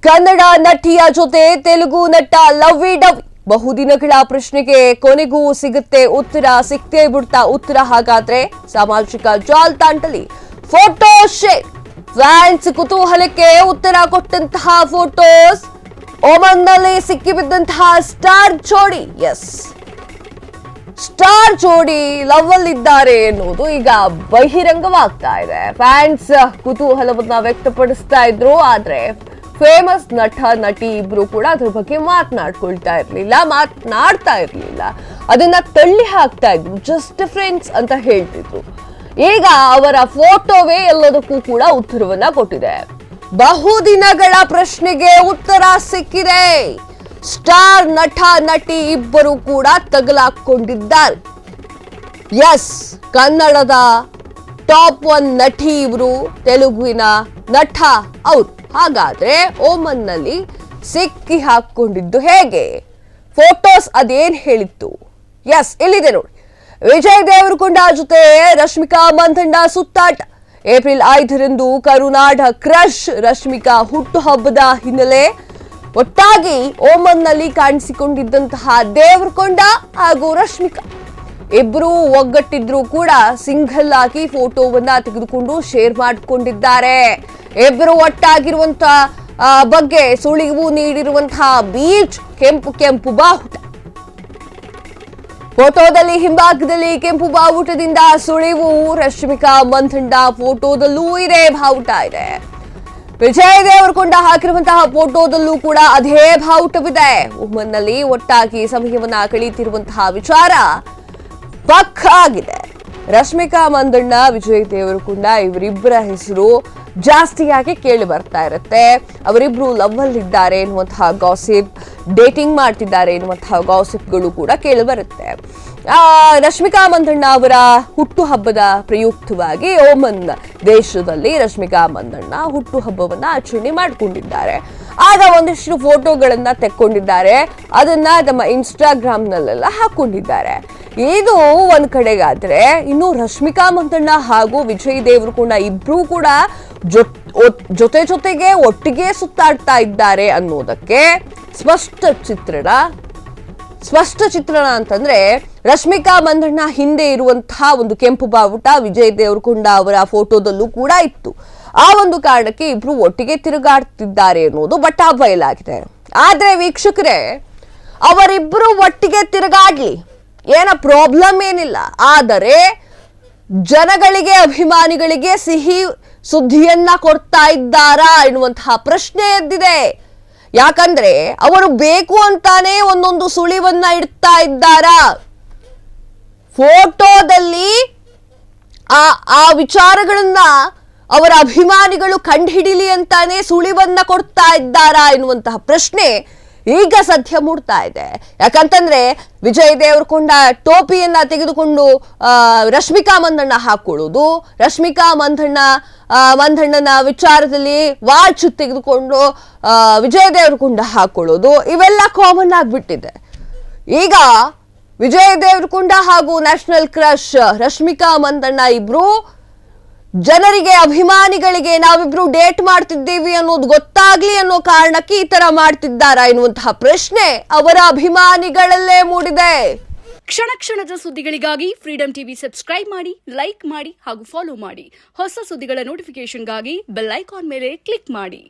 ಕನ್ನಡ ನಟಿಯ ಜೊತೆ ತೆಲುಗು ನಟ lovey dovey ಬಹುದಿನಗಳ ಪ್ರಶ್ನೆಗೆ ಕೊನೆಗೂ ಸಿಗುತ್ತೆ ಉತ್ತರ. ಸಿಕ್ತೇ ಬಿಡ್ತಾ ಉತ್ತರ. ಹಾಗಾದ್ರೆ ಸಾಮಾಜಿಕ ಜಾಲತಾಣದಲ್ಲಿ ಫೋಟೋ ಶೇರ್. ಫ್ಯಾನ್ಸ್ ಕುತೂಹಲಕ್ಕೆ ಉತ್ತರ ಕೊಟ್ಟಂತಹ ಫೋಟೋಸ್. ಒಮನ್ನಲ್ಲಿ ಸಿಕ್ಕಿಬಿದ್ದಂತಹ ಸ್ಟಾರ್ ಜೋಡಿ. ಎಸ್, ಸ್ಟಾರ್ ಜೋಡಿ ಲವ್ ಅಲ್ಲಿದ್ದಾರೆ ಎನ್ನುವುದು ಈಗ ಬಹಿರಂಗವಾಗ್ತಾ ಇದೆ. ಫ್ಯಾನ್ಸ್ ಕುತೂಹಲವನ್ನ ವ್ಯಕ್ತಪಡಿಸ್ತಾ ಇದ್ರು. ಆದ್ರೆ ಫೇಮಸ್ ನಟ ನಟಿ ಇಬ್ರು ಕೂಡ ಅದ್ರ ಬಗ್ಗೆ ಮಾತನಾಡ್ತಾ ಇರ್ಲಿಲ್ಲ. ಅದನ್ನ ತಳ್ಳಿ ಹಾಕ್ತಾ ಇದ್ರು. ಜಸ್ಟ್ ಫ್ರೆಂಡ್ಸ್ ಅಂತ ಹೇಳ್ತಿದ್ರು. ಈಗ ಅವರ ಫೋಟೋವೇ ಎಲ್ಲದಕ್ಕೂ ಕೂಡ ಉತ್ತರವನ್ನ ಕೊಟ್ಟಿದೆ. ಬಹುದಿನಗಳ ಪ್ರಶ್ನೆಗೆ ಉತ್ತರ ಸಿಕ್ಕಿದೆ. ಸ್ಟಾರ್ ನಟ ನಟಿ ಇಬ್ಬರು ಕೂಡ ತಗಲಾಕೊಂಡಿದ್ದಾರೆ. ಎಸ್, ಕನ್ನಡದ ಟಾಪ್ 1 ನಟಿ ಇವರು, ತೆಲುಗುವಿನ ನಟ ಅವರು. ಹಾಗಾದ್ರೆ ಓಮನ್ನಲ್ಲಿ ಸಿಕ್ಕಿ ಹಾಕೊಂಡಿದ್ದು ಹೇಗೆ? ಫೋಟೋಸ್ ಅದೇನ್ ಹೇಳಿತ್ತು? ಎಸ್, ಇಲ್ಲಿದೆ ನೋಡಿ. ವಿಜಯ್ ದೇವರಕೊಂಡ ಜೊತೆ ರಶ್ಮಿಕಾ ಮಂದಣ್ಣ ಸುತ್ತಾಟ. ಏಪ್ರಿಲ್ 5ರಂದು ಕರುನಾಡ ಕ್ರಶ್ ರಶ್ಮಿಕಾ ಹುಟ್ಟುಹಬ್ಬದ ಹಿನ್ನೆಲೆ ಒಟ್ಟಾಗಿ ಓಮನ್ನಲ್ಲಿ ಕಾಣಿಸಿಕೊಂಡಿದ್ದಂತಹ ದೇವರಕೊಂಡ ಹಾಗೂ ರಶ್ಮಿಕಾ ಇಬ್ರು ಒಗ್ಗಟ್ಟಿದ್ರು ಕೂಡ ಸಿಂಗಲ್ ಆಗಿ ಫೋಟೋವನ್ನ ತೆಗೆದುಕೊಂಡು ಶೇರ್ ಮಾಡಿಕೊಂಡಿದ್ದಾರೆ. ಇಬ್ಬರು ಒಟ್ಟಾಗಿರುವಂತಹ ಬಗ್ಗೆ ಸುಳಿವು ನೀಡಿರುವಂತಹ ಬೀಚ್ ಕೆಂಪು ಕೆಂಪು ಬಾವುಟ. ಫೋಟೋದಲ್ಲಿ ಹಿಂಭಾಗದಲ್ಲಿ ಕೆಂಪು ಬಾವುಟದಿಂದ ಸುಳಿವು. ರಶ್ಮಿಕಾ ಮಂದಣ್ಣ ಫೋಟೋದಲ್ಲೂ ಇದೆ, ಬಾವುಟ ಇದೆ. ವಿಜಯ್ ದೇವರಕೊಂಡ ಹಾಕಿರುವಂತಹ ಫೋಟೋದಲ್ಲೂ ಕೂಡ ಅದೇ ಬಾವುಟವಿದೆ. ಒಮನ್ನಲ್ಲಿ ಒಟ್ಟಾಗಿ ಸಮಯವನ್ನ ಕಳೆಯುತ್ತಿರುವಂತಹ ವಿಚಾರ ಪಕ್ಕಾ ಆಗಿದೆ. ರಶ್ಮಿಕಾ ಮಂದಣ್ಣ, ವಿಜಯ್ ದೇವರಕೊಂಡ ಇವರಿಬ್ಬರ ಹೆಸರು ಜಾಸ್ತಿಯಾಗಿ ಕೇಳಿ ಬರ್ತಾ ಇರುತ್ತೆ. ಅವರಿಬ್ರು ಲವ್ ಅಲ್ಲಿದ್ದಾರೆ ಎನ್ನುವಂತಹ ಗಾಸಿಪ್, ಡೇಟಿಂಗ್ ಮಾಡ್ತಿದ್ದಾರೆ ಎನ್ನುವಂತಹ ಗಾಸಿಪ್ಗಳು ಕೂಡ ಕೇಳಿ ಬರುತ್ತೆ. ರಶ್ಮಿಕಾ ಮಂದಣ್ಣ ಅವರ ಹುಟ್ಟುಹಬ್ಬದ ಪ್ರಯುಕ್ತವಾಗಿ ಓಮನ್ ದೇಶದಲ್ಲಿ ರಶ್ಮಿಕಾ ಮಂದಣ್ಣ ಹುಟ್ಟುಹಬ್ಬವನ್ನ ಆಚರಣೆ ಮಾಡಿಕೊಂಡಿದ್ದಾರೆ. ಆಗ ಒಂದಿಷ್ಟು ಫೋಟೋಗಳನ್ನ ತೆಕ್ಕೊಂಡಿದ್ದಾರೆ. ಅದನ್ನ ತಮ್ಮ ಇನ್ಸ್ಟಾಗ್ರಾಮ್ನಲ್ಲೆಲ್ಲ ಹಾಕೊಂಡಿದ್ದಾರೆ. ಇದು ಒಂದ್ ಕಡೆಗಾದ್ರೆ, ಇನ್ನು ರಶ್ಮಿಕಾ ಮಂದಣ್ಣ ಹಾಗೂ ವಿಜಯ್ ದೇವರಕೊಂಡ ಇಬ್ರು ಕೂಡ ಜೊತೆಗೆ ಒಟ್ಟಿಗೆ ಸುತ್ತಾಡ್ತಾ ಇದ್ದಾರೆ ಅನ್ನೋದಕ್ಕೆ ಸ್ಪಷ್ಟ ಚಿತ್ರಣ ಅಂತಂದ್ರೆ, ರಶ್ಮಿಕಾ ಮಂದಣ್ಣ ಹಿಂದೆ ಇರುವಂತಹ ಒಂದು ಕೆಂಪು ಬಾವುಟ ವಿಜಯ್ ದೇವರಕೊಂಡ ಅವರ ಫೋಟೋದಲ್ಲೂ ಕೂಡ ಇತ್ತು. ಆ ಒಂದು ಕಾರಣಕ್ಕೆ ಇಬ್ರು ಒಟ್ಟಿಗೆ ತಿರುಗಾಡ್ತಿದ್ದಾರೆ ಅನ್ನೋದು ಬಟ್ಟಾ ಬಯಲಾಗಿದೆ. ಆದ್ರೆ ವೀಕ್ಷಕರೇ, ಅವರಿಬ್ರು ಒಟ್ಟಿಗೆ ತಿರುಗಾಡ್ಲಿ, ಏನ ಪ್ರಾಬ್ಲಮ್ ಏನಿಲ್ಲ. ಆದರೆ ಜನಗಳಿಗೆ, ಅಭಿಮಾನಿಗಳಿಗೆ ಸಿಹಿ ಸುದ್ದಿಯನ್ನ ಕೊಡ್ತಾ ಇದ್ದಾರಾ ಎನ್ನುವಂತಹ ಪ್ರಶ್ನೆ ಎದ್ದಿದೆ. ಯಾಕಂದ್ರೆ ಅವರು ಬೇಕು ಅಂತಾನೆ ಒಂದೊಂದು ಸುಳಿವನ್ನ ಇಡ್ತಾ ಇದ್ದಾರಾ? ಫೋಟೋದಲ್ಲಿ ಆ ವಿಚಾರಗಳನ್ನ ಅವರ ಅಭಿಮಾನಿಗಳು ಕಂಡುಹಿಡಿಲಿ ಅಂತಾನೆ ಸುಳಿವನ್ನ ಕೊಡ್ತಾ ಇದ್ದಾರಾ ಎನ್ನುವಂತಹ ಪ್ರಶ್ನೆ ಈಗ ಸದ್ಯ ಮೂಡ್ತಾ ಇದೆ. ಯಾಕಂತಂದ್ರೆ ವಿಜಯ್ ದೇವರಕೊಂಡ ಟೋಪಿಯನ್ನ ತೆಗೆದುಕೊಂಡು ರಶ್ಮಿಕಾ ಮಂದಣ್ಣ ಹಾಕೊಳ್ಳೋದು, ರಶ್ಮಿಕಾ ಮಂದಣ್ಣನ ವಿಚಾರದಲ್ಲಿ ವಾಚ್ ತೆಗೆದುಕೊಂಡು ವಿಜಯ್ ದೇವರಕೊಂಡ ಹಾಕೊಳ್ಳೋದು, ಇವೆಲ್ಲ ಕಾಮನ್ ಆಗಿಬಿಟ್ಟಿದೆ. ಈಗ ವಿಜಯ್ ದೇವರಕೊಂಡ ಹಾಗೂ ನ್ಯಾಷನಲ್ ಕ್ರಶ್ ರಶ್ಮಿಕಾ ಮಂದಣ್ಣ ಇಬ್ರು ಜನರಿಗೆ, ಅಭಿಮಾನಿಗಳಿಗೆ ನಾವಿಬ್ರು ಡೇಟ್ ಮಾಡ್ತಿದ್ದೀವಿ ಅನ್ನೋದು ಗೊತ್ತಾಗ್ಲಿ ಅನ್ನೋ ಕಾರಣಕ್ಕೆ ಈ ತರ ಮಾಡ್ತಿದ್ದಾರಾ ಎನ್ನುವಂತಹ ಪ್ರಶ್ನೆ ಅವರ ಅಭಿಮಾನಿಗಳಲ್ಲೇ ಮೂಡಿದೆ. ಕ್ಷಣ ಕ್ಷಣದ ಸುದ್ದಿಗಳಿಗಾಗಿ ಫ್ರೀಡಂ ಟಿವಿ ಸಬ್ಸ್ಕ್ರೈಬ್ ಮಾಡಿ, ಲೈಕ್ ಮಾಡಿ ಹಾಗೂ ಫಾಲೋ ಮಾಡಿ. ಹೊಸ ಸುದ್ದಿಗಳ ನೋಟಿಫಿಕೇಶನ್ಗಾಗಿ ಬೆಲ್ ಐಕಾನ್ ಮೇಲೆ ಕ್ಲಿಕ್ ಮಾಡಿ.